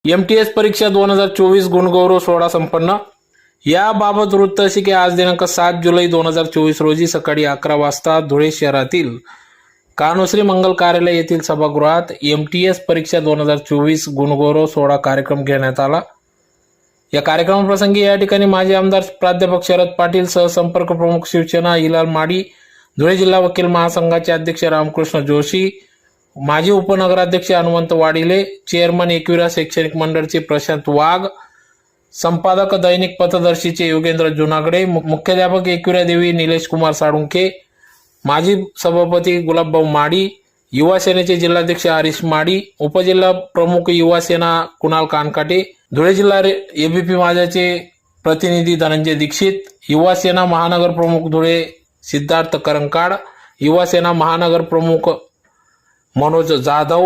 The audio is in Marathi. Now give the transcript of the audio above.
MTS परीक्षा 2024 गुणगौरव सोहळा संपन्न। याबाबत वृत्त असे की आज दिनांक 7 जुलै 2024 रोजी सकाळी 11 वाजता धुळे शहरातील कान्होश्री मंगल कार्यालय येथील सभागृहात MTS परीक्षा 2024 गुणगौरव सोहळा कार्यक्रम घेण्यात आला। या कार्यक्रमाप्रसंगी या ठिकाणी माजी आमदार प्राध्यापक शरद पाटील, सहसंपर्क प्रमुख शिवसेना हिलाल माडी, धुळे जिल्हा वकील महासंघाचे अध्यक्ष रामकृष्ण जोशी, माजी उपनगराध्यक्ष हनुमंत वाडिले, चेअरमन एकविरा शैक्षणिक मंडळचे प्रशांत वाघ, संपादक दैनिक पथदर्शीचे योगेंद्र जुनागडे, मुख्याध्यापक एकविरा देवी निलेश कुमार साळुंखे, माजी सभापती गुलाबभाऊ माडी, युवा सेनेचे जिल्हाध्यक्ष हरीश माडी, उपजिल्हा प्रमुख युवा सेना कुणाल कानकाटे, धुळे जिल्हा ABP माझाचे प्रतिनिधी धनंजय दीक्षित, युवा सेना महानगर प्रमुख धुळे सिद्धार्थ करंकाड, युवा सेना महानगर प्रमुख मनोज जाधव,